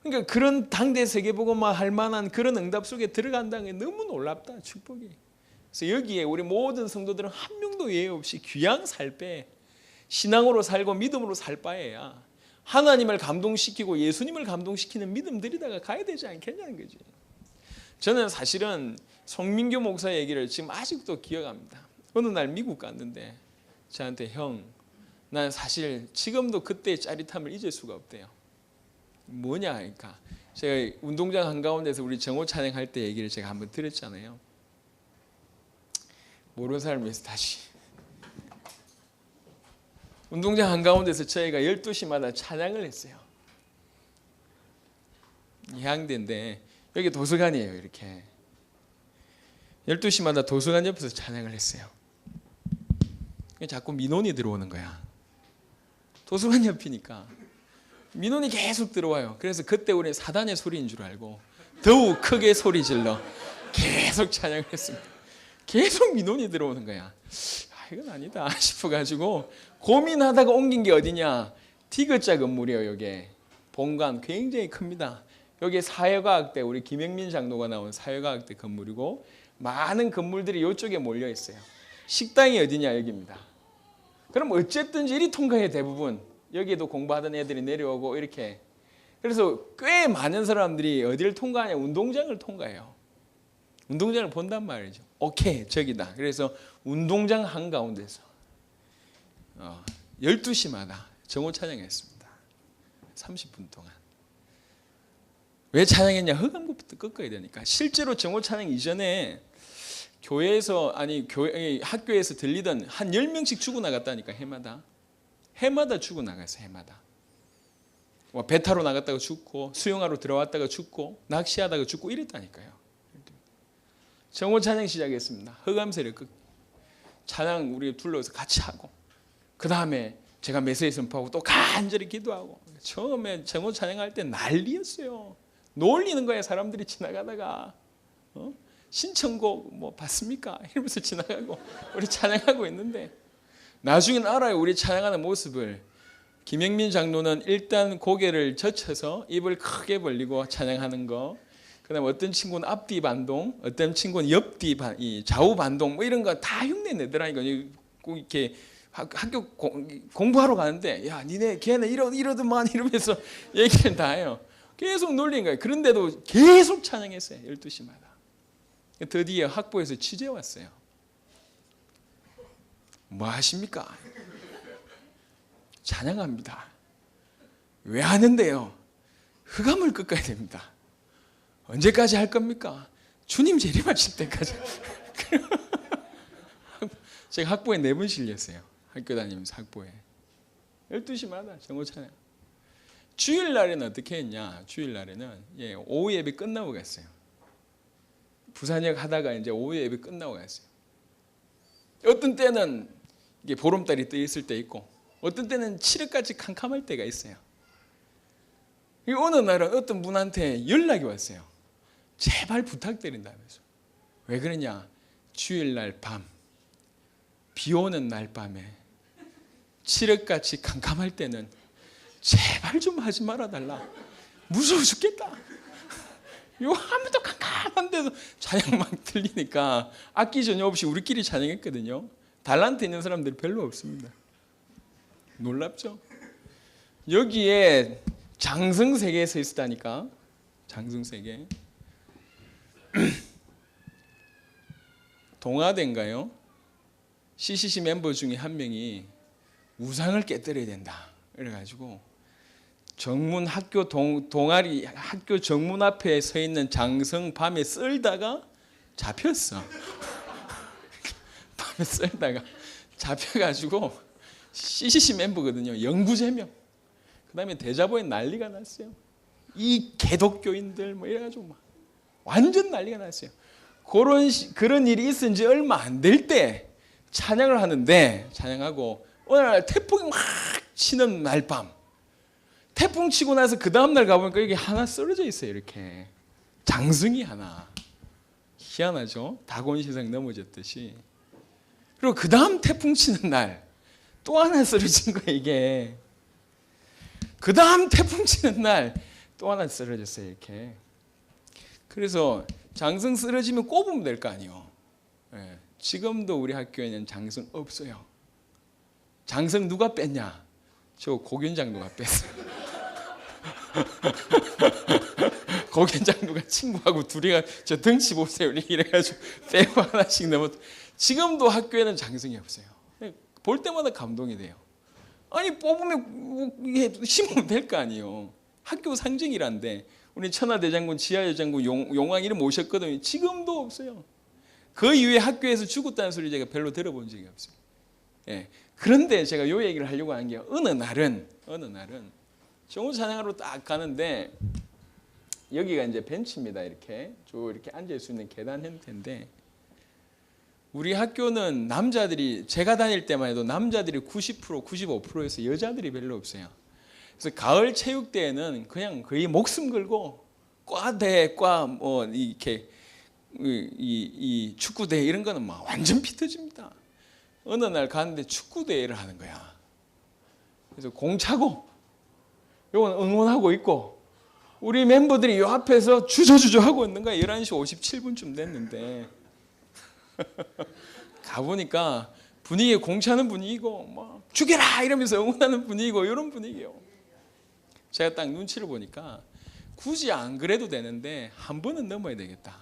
A: 그러니까 그런 당대 세계복음화 할 만한 그런 응답 속에 들어간다는 게 너무 놀랍다. 축복이. 그래서 여기에 우리 모든 성도들은 한 명도 예외 없이 귀양 살 배, 신앙으로 살고 믿음으로 살 바에야 하나님을 감동시키고 예수님을 감동시키는 믿음 들이다가 가야 되지 않겠냐는 거지. 저는 사실은 송민교 목사 얘기를 지금 아직도 기억합니다. 어느 날 미국 갔는데 저한테 형, 난 사실 지금도 그때의 짜릿함을 잊을 수가 없대요. 뭐냐 하니까 제가 운동장 한가운데서 우리 정오 찬양할 때 얘기를 제가 한번 들었잖아요. 모르는 사람을 위해서 다시. 운동장 한가운데서 저희가 12시마다 찬양을 했어요. 해양대인데 여기 도서관이에요. 이렇게 12시마다 도서관 옆에서 찬양을 했어요. 자꾸 민원이 들어오는 거야. 도서관 옆이니까 민원이 계속 들어와요. 그래서 그때 우리는 사단의 소리인 줄 알고 더욱 크게 소리 질러 계속 찬양을 했습니다. 계속 민원이 들어오는 거야. 이건 아니다 싶어가지고 고민하다가 옮긴 게 어디냐, 디귿자 건물이에요. 이게 본관 굉장히 큽니다. 여기 사회과학대, 우리 김영민 장로가 나온 사회과학대 건물이고 많은 건물들이 이쪽에 몰려 있어요. 식당이 어디냐, 여기입니다. 그럼 어쨌든지 이리 통과해. 대부분 여기에도 공부하던 애들이 내려오고 이렇게. 그래서 꽤 많은 사람들이 어디를 통과하냐, 운동장을 통과해요. 운동장을 본단 말이죠. 오케이, 저기다. 그래서 운동장 한가운데서 12시마다 정오 찬양했습니다. 30분 동안. 왜 찬양했냐? 허감부터 꺾어야 되니까. 실제로 정오 찬양 이전에 교회에서, 학교에서 들리던 한 10명씩 죽어나갔다니까. 해마다 죽어나갔어요. 해마다. 배 타러 나갔다가 죽고, 수영하러 들어왔다가 죽고, 낚시하다가 죽고 이랬다니까요. 정오 찬양 시작했습니다. 허감 세력 찬양 우리 둘러서 같이 하고, 그 다음에 제가 메시지 선포하고 또 간절히 기도하고. 처음에 정오 찬양할 때 난리였어요. 놀리는 거예요. 사람들이 지나가다가 신청곡 뭐 받습니까? 이러면서 지나가고 우리 찬양하고 있는데, 나중에는 알아요. 우리 찬양하는 모습을. 김영민 장로는 일단 고개를 젖혀서 입을 크게 벌리고 찬양하는 거, 그다음에 어떤 친구는 앞뒤 반동, 어떤 친구는 옆뒤 좌우 반동 뭐 이런 거 다 흉내 내더라니까. 꼭 이렇게 학교 공부하러 가는데 야 니네 걔네 이러더만 이러면서 얘기를 다 해요. 계속 놀린 거예요. 그런데도 계속 찬양했어요. 12시마다. 드디어 학부에서 취재 왔어요. 뭐 하십니까? 찬양합니다. 왜 하는데요? 흑암을 꺾어야 됩니다. 언제까지 할 겁니까? 주님 재림하실 때까지. 제가 학부에 4번 실렸어요. 학교 다니면서 학부에. 12시마다 정오 찬양. 주일날에는 어떻게 했냐? 주일날에는 오후 예배 끝나고 갔어요. 부산역 하다가 이제 오후 예배 끝나고 갔어요. 어떤 때는 이게 보름달이 떠 있을 때 있고, 어떤 때는 칠흑같이 캄캄할 때가 있어요. 어느 날은 어떤 분한테 연락이 왔어요. 제발 부탁드린다면서. 왜 그러냐? 주일날 밤, 비 오는 날 밤에 칠흑같이 캄캄할 때는 제발 좀 하지 말아달라. 무서워 죽겠다. 요 아무도 캄캄한 데서 찬양 막 들리니까 악기 전혀 없이 우리끼리 찬양했거든요. 달란트 있는 사람들이 별로 없습니다. 놀랍죠? 여기에 장성세계에 서 있었다니까. 장성세계. 동아대인가요? CCC 멤버 중에 한 명이 우상을 깨뜨려야 된다. 그래가지고 정문 학교 동아리 학교 정문 앞에 서 있는 장성 밤에 썰다가 잡혔어. 밤에 썰다가 잡혀가지고 CCC 멤버거든요. 영구제명. 그다음에 대자보에 난리가 났어요. 이 개독교인들 뭐 이래가지고 막 완전 난리가 났어요. 그런 일이 있은 지 얼마 안 될 때 찬양을 하는데 찬양하고 어느 날 태풍이 막 치는 날 밤. 태풍 치고 나서 그 다음날 가보니까 여기 하나 쓰러져 있어요. 이렇게 장승이 하나. 희한하죠? 다곤시상 넘어졌듯이. 그리고 그 다음 태풍 치는 날 또 하나 쓰러진 거예요. 이게 그 다음 태풍 치는 날 또 하나 쓰러졌어요. 이렇게. 그래서 장승 쓰러지면 꼽으면 될 거 아니에요. 지금도 우리 학교에는 장승 없어요. 장승 누가 뺐냐? 저 고견장 누가 뺐어요. 고견장 누가 친구하고 둘이가 저 등치 보세요 이래가지고 빼고 하나씩 넘어. 지금도 학교에는 장승이 없어요. 볼 때마다 감동이 돼요. 아니 뽑으면 이게 심으면 될 거 아니에요. 학교 상징이란데 우리 천하대장군, 지하여장군, 용왕 이름 모셨거든요. 지금도 없어요. 그 이후에 학교에서 죽었다는 소리 제가 별로 들어본 적이 없어요. 그런데 제가 이 얘기를 하려고 한 게 어느 날은 정오 찬양하러 딱 가는데 여기가 이제 벤치입니다. 이렇게 쭉 이렇게 앉을 수 있는 계단 형태인데 우리 학교는 남자들이 제가 다닐 때만 해도 남자들이 90%, 95%에서 여자들이 별로 없어요. 그래서 가을 체육대회는 그냥 거의 목숨 걸고 과대, 뭐 이렇게 이 축구대회 이런 거는 막 완전 피 터집니다. 어느 날 갔는데 축구대회를 하는 거야. 그래서 공 차고 요건 응원하고 있고 우리 멤버들이 요 앞에서 주저주저 하고 있는 거야. 11시 57분쯤 됐는데 가보니까 분위기에 공 차는 분위기고 막 죽여라 이러면서 응원하는 분위기고 이런 분위기예요. 제가 딱 눈치를 보니까 굳이 안 그래도 되는데 한 번은 넘어야 되겠다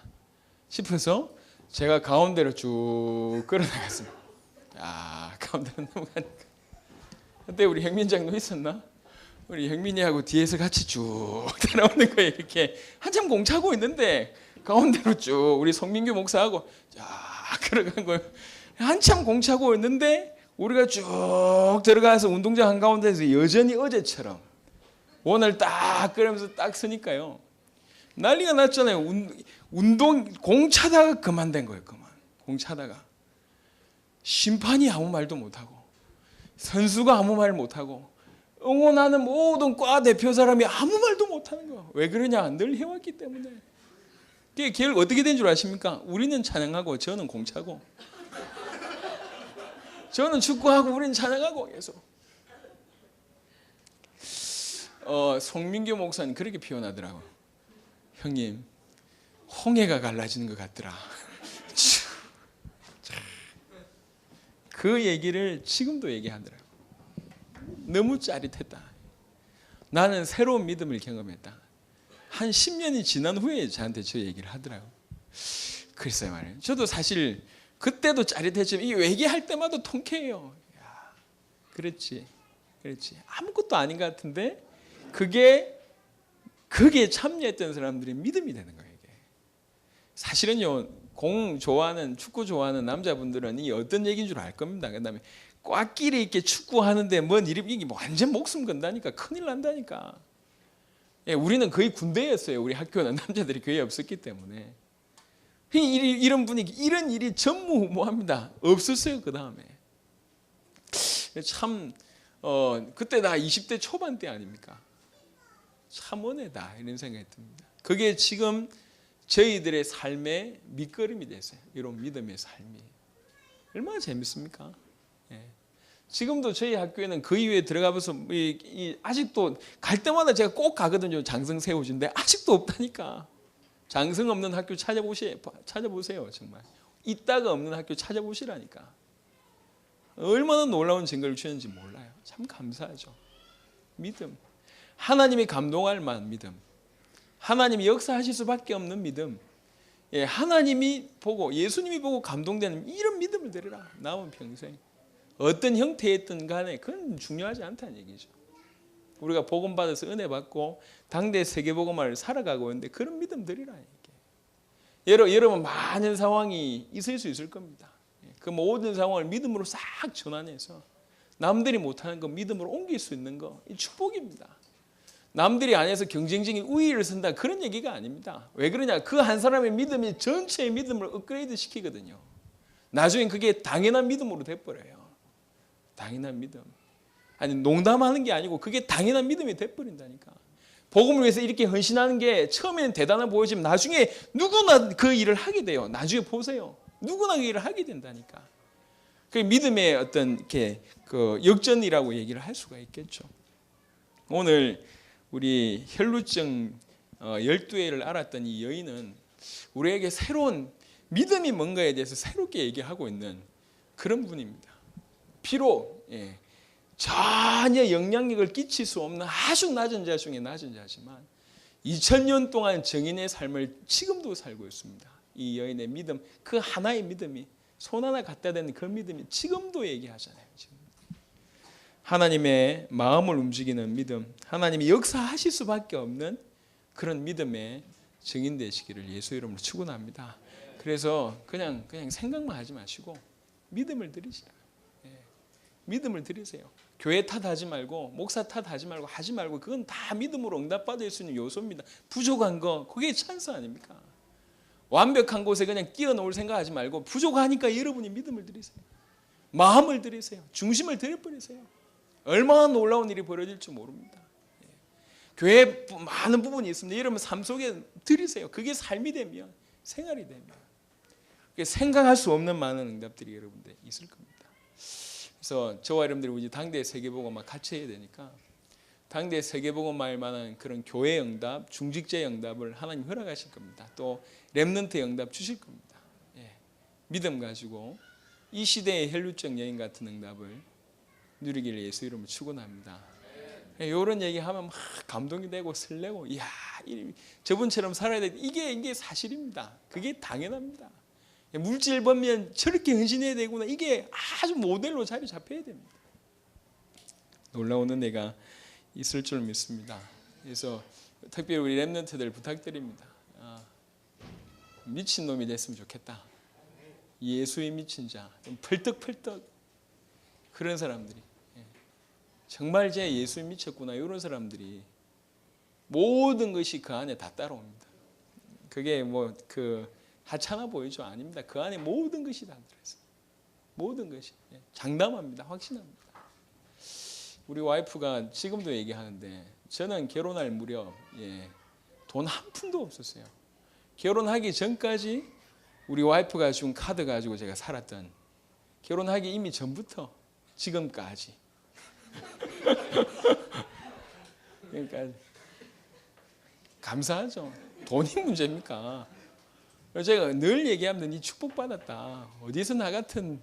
A: 싶어서 제가 가운데로 쭉 끌어나갔습니다. 가운데로 넘어가니까 그때 우리 형민장도 있었나? 우리 형민이하고 뒤에서 같이 쭉 따라오는 거예요. 이렇게 한참 공 차고 있는데 가운데로 쭉 우리 송민규 목사하고 쫙 걸어간 거예요. 한참 공 차고 있는데 우리가 쭉 들어가서 운동장 한가운데에서 여전히 어제처럼 원을 딱 끌면서 딱 서니까요. 난리가 났잖아요. 운동 공 차다가 그만된 거예요. 공 차다가 심판이 아무 말도 못하고 선수가 아무 말 못하고 응원하는 모든 과 대표 사람이 아무 말도 못하는 거예요. 왜 그러냐? 늘 해왔기 때문에. 그게 결국 어떻게 된 줄 아십니까? 우리는 찬양하고 저는 공 차고 저는 축구하고 우리는 찬양하고 계속. 송민규 목사님 그렇게 표현하더라고요. 형님 홍해가 갈라지는 것 같더라. 그 얘기를 지금도 얘기하더라고요. 너무 짜릿했다. 나는 새로운 믿음을 경험했다. 한 10년이 지난 후에 저한테 저 얘기를 하더라고요. 글쎄 말이에요. 저도 사실 그때도 짜릿했지만 이 얘기할 때마다 통쾌해요. 야, 그렇지. 아무것도 아닌 것 같은데 그게 참여했던 사람들의 믿음이 되는 거예요. 이게. 사실은요, 공 좋아하는, 축구 좋아하는 남자분들은 이 어떤 얘기인 줄 알 겁니다. 그다음에 꽉끼리 이렇게 축구하는데 뭔 일이 이게 완전 목숨 건다니까, 큰일 난다니까. 예, 우리는 거의 군대였어요. 우리 학교는 남자들이 거의 없었기 때문에. 이런 분위기, 이런 일이 전무후무합니다. 없었어요. 그 다음에 참 그때 다 20대 초반 때 아닙니까? 참 은혜다 이런 생각이 듭니다. 그게 지금 저희들의 삶의 밑거름이 됐어요. 이런 믿음의 삶이 얼마나 재밌습니까? 예. 지금도 저희 학교에는 그 이후에 들어가면서 아직도 갈 때마다 제가 꼭 가거든요. 장성 세워준데 아직도 없다니까. 장성 없는 학교 찾아보세요. 정말 있다가 없는 학교 찾아보시라니까. 얼마나 놀라운 증거를 주는지 몰라요. 참 감사하죠. 믿음, 하나님이 감동할 만한 믿음, 하나님이 역사하실 수밖에 없는 믿음, 예, 하나님이 보고 예수님이 보고 감동되는 이런 믿음을 드리라. 남은 평생 어떤 형태였든 간에 그건 중요하지 않다는 얘기죠. 우리가 복음 받아서 은혜 받고 당대 세계복음화를 살아가고 있는데 그런 믿음 드리라. 여러분 많은 상황이 있을 수 있을 겁니다. 그 모든 상황을 믿음으로 싹 전환해서 남들이 못하는 거 믿음으로 옮길 수 있는 거, 이 축복입니다. 남들이 안에서 경쟁적인 우위를 선다 그런 얘기가 아닙니다. 왜 그러냐? 그 한 사람의 믿음이 전체의 믿음을 업그레이드 시키거든요. 나중엔 그게 당연한 믿음으로 돼버려요. 당연한 믿음. 아니 농담하는 게 아니고 그게 당연한 믿음이 돼버린다니까. 복음을 위해서 이렇게 헌신하는 게 처음에는 대단해 보이지만 나중에 누구나 그 일을 하게 돼요. 나중에 보세요. 누구나 그 일을 하게 된다니까. 그 믿음의 어떤 이렇게 그 역전이라고 얘기를 할 수가 있겠죠. 오늘 우리 혈루증 12회를 알았던 이 여인은 우리에게 새로운 믿음이 뭔가에 대해서 새롭게 얘기하고 있는 그런 분입니다. 비록 전혀 영향력을 끼칠 수 없는 아주 낮은 자 중에 낮은 자지만 2000년 동안 정인의 삶을 지금도 살고 있습니다. 이 여인의 믿음, 그 하나의 믿음이 손 하나 갖다 대는 그 믿음이 지금도 얘기하잖아요. 지금. 하나님의 마음을 움직이는 믿음, 하나님이 역사하실 수밖에 없는 그런 믿음의 증인 되시기를 예수 이름으로 축원합니다. 그래서 그냥 생각만 하지 마시고 믿음을 드리시라. 믿음을 드리세요. 교회 탓하지 말고 목사 탓하지 말고 하지 말고 그건 다 믿음으로 응답받을 수 있는 요소입니다. 부족한 거 그게 찬스 아닙니까? 완벽한 곳에 그냥 끼어놓을 생각하지 말고 부족하니까 여러분이 믿음을 드리세요. 마음을 드리세요. 중심을 드려버리세요. 얼마나 놀라운 일이 벌어질 줄 모릅니다. 교회에 많은 부분이 있습니다. 여러분 삶 속에 드리세요. 그게 삶이 되면 생활이 되면 생각할 수 없는 많은 응답들이 여러분들 있을 겁니다. 그래서 저와 여러분들이 우리 당대 세계복음화 같이 해야 되니까 당대 세계복음화할 만한 그런 교회 응답, 중직제 응답을 하나님 허락하실 겁니다. 또 렘넌트 응답 주실 겁니다. 믿음 가지고 이 시대의 혈루증 여인 같은 응답을 누리기를 예수 이름으로 축원합니다. 이런 얘기하면 막 감동이 되고 설레고, 이야, 저분처럼 살아야 돼. 이게 사실입니다. 그게 당연합니다. 물질 벌면 저렇게 헌신해야 되구나. 이게 아주 모델로 자리 잡혀야 됩니다. 놀라운 은혜가 있을 줄 믿습니다. 그래서 특별히 우리 렘넌트들 부탁드립니다. 미친 놈이 됐으면 좋겠다. 예수의 미친 자, 좀 펄떡펄떡 그런 사람들이 정말 제 예수에 미쳤구나 이런 사람들이 모든 것이 그 안에 다 따라옵니다. 그게 뭐 하찮아 보이죠? 아닙니다. 그 안에 모든 것이 다 들어있어요. 모든 것이 장담합니다. 확신합니다. 우리 와이프가 지금도 얘기하는데 저는 결혼할 무렵 돈 한 푼도 없었어요. 결혼하기 전까지 우리 와이프가 준 카드 가지고 제가 살았던, 결혼하기 이미 전부터 지금까지 그러니까 감사하죠. 돈이 문제입니까? 제가 늘 얘기합니다. 니 축복받았다. 어디서 나 같은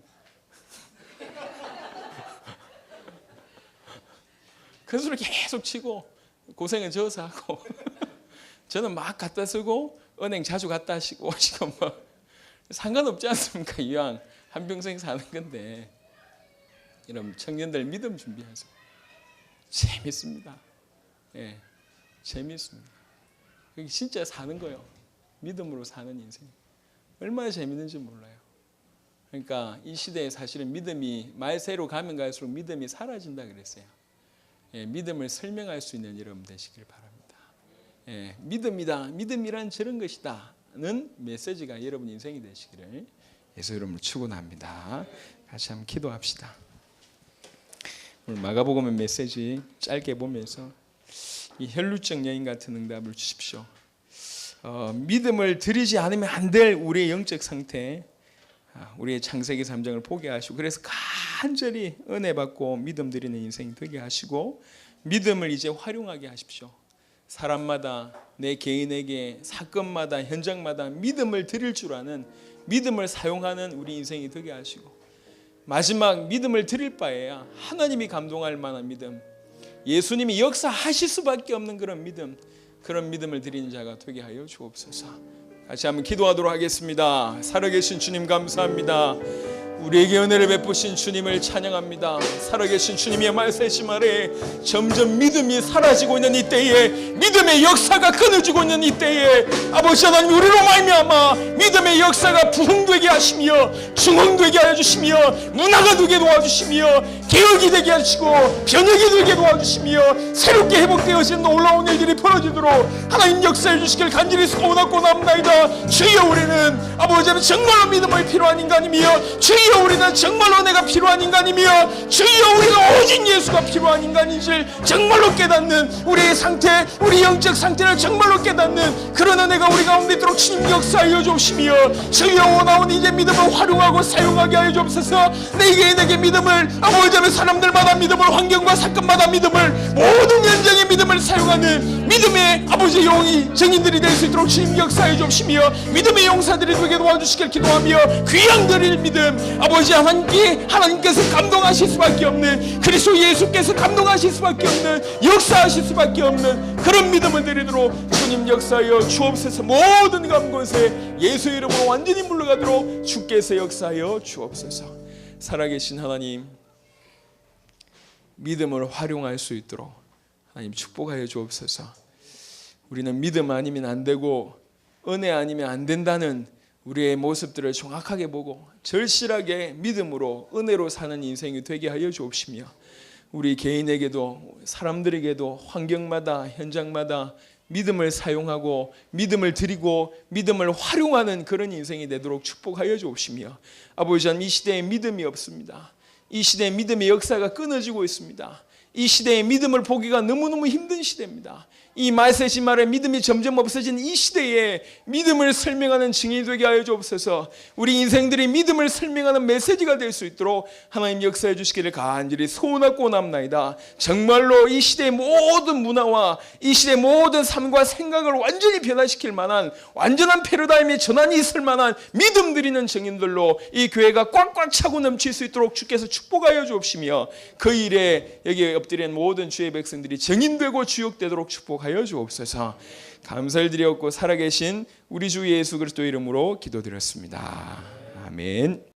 A: 그 소리 계속 치고 고생은 저어서 하고 저는 막 갖다 쓰고 은행 자주 갔다 오시고 뭐 상관없지 않습니까? 이왕 한평생 사는 건데. 이런 청년들 믿음 준비하세요. 재밌습니다. 예, 재밌습니다. 그게 진짜 사는 거예요. 믿음으로 사는 인생. 얼마나 재밌는지 몰라요. 그러니까 이 시대에 사실은 믿음이 말세로 가면 갈수록 믿음이 사라진다 그랬어요. 예, 믿음을 설명할 수 있는 여러분 되시길 바랍니다. 예, 믿음이다. 믿음이란 저런 것이다는 메시지가 여러분 인생이 되시기를 예수 이름으로 축원합니다. 같이 한번 기도합시다. 오늘 마가복음 메시지 짧게 보면서 이 혈루증 여인 같은 응답을 주십시오. 믿음을 드리지 않으면 안 될 우리의 영적 상태, 우리의 창세기 3장을 보게 하시고 그래서 간절히 은혜 받고 믿음 드리는 인생이 되게 하시고 믿음을 이제 활용하게 하십시오. 사람마다 내 개인에게 사건마다 현장마다 믿음을 드릴 줄 아는 믿음을 사용하는 우리 인생이 되게 하시고 마지막 믿음을 드릴 바에야 하나님이 감동할 만한 믿음, 예수님이 역사하실 수밖에 없는 그런 믿음, 그런 믿음을 드리는 자가 되게 하여 주옵소서. 같이 한번 기도하도록 하겠습니다. 살아계신 주님 감사합니다. 우리에게 은혜를 베푸신 주님을 찬양합니다. 살아계신 주님의 말씀하신 말에 점점 믿음이 사라지고 있는 이 때에 믿음의 역사가 끊어지고 있는 이 때에 아버지 하나님 우리로 말미암아 믿음의 역사가 부흥되게 하시며 중흥되게 하여 주시며 문화가 되게 도와주시며 개혁이 되게 하시고 변혁이 되게 도와주시며 새롭게 회복되어지는 놀라운 일들이 벌어지도록 하나님 역사해 주시길 간절히 소원하고 남나이다. 주여 우리는 아버지 하나님 정말로 믿음이 필요한 인간이며 주여 우리는 정말로 내가 필요한 인간이며 주여 우리는 오직 예수가 필요한 인간인 줄 정말로 깨닫는 우리의 상태, 우리 영적 상태를 정말로 깨닫는 그런 은혜가 우리 가운데 있도록 주님 역사하여 주시며 주여 원하온 이제 믿음을 활용하고 사용하게 하여 주옵소서. 내게 믿음을 아버지 하나님 사람들마다 믿음을 환경과 사건마다 믿음을 모든 현장의 믿음을 사용하는 믿음의 아버지 영이 증인들이 될 수 있도록 주님 역사해 주시며 믿음의 용사들이 되게 도와주시길 기도하며 귀양 드릴 믿음 아버지 하나님께서 감동하실 수밖에 없는 그리스도 예수께서 감동하실 수밖에 없는 역사하실 수밖에 없는 그런 믿음을 드리도록 주님 역사하여 주옵소서. 모든 곳에 예수 이름으로 완전히 물러가도록 주께서 역사하여 주옵소서. 살아계신 하나님 믿음을 활용할 수 있도록 하나님 축복하여 주옵소서. 우리는 믿음 아니면 안 되고 은혜 아니면 안 된다는 우리의 모습들을 정확하게 보고 절실하게 믿음으로 은혜로 사는 인생이 되게 하여 주옵시며 우리 개인에게도 사람들에게도 환경마다 현장마다 믿음을 사용하고 믿음을 드리고 믿음을 활용하는 그런 인생이 되도록 축복하여 주옵시며 아버지 하나님 이 시대에 믿음이 없습니다. 이 시대에 믿음의 역사가 끊어지고 있습니다. 이 시대에 믿음을 보기가 너무너무 힘든 시대입니다. 이 말세신 말에 믿음이 점점 없어진 이 시대에 믿음을 설명하는 증인이 되게 하여 주옵소서. 우리 인생들이 믿음을 설명하는 메시지가 될 수 있도록 하나님 역사해 주시기를 간절히 소원하고 남나이다. 정말로 이 시대의 모든 문화와 이 시대의 모든 삶과 생각을 완전히 변화시킬 만한 완전한 패러다임의 전환이 있을 만한 믿음 드리는 증인들로 이 교회가 꽉꽉 차고 넘칠 수 있도록 주께서 축복하여 주옵시며 그 일에 여기에 엎드린 모든 주의 백성들이 증인되고 주역되도록 축복하여 주옵소서. 감사를 드렸고 살아계신 우리 주 예수 그리스도 이름으로 기도드렸습니다. 아멘.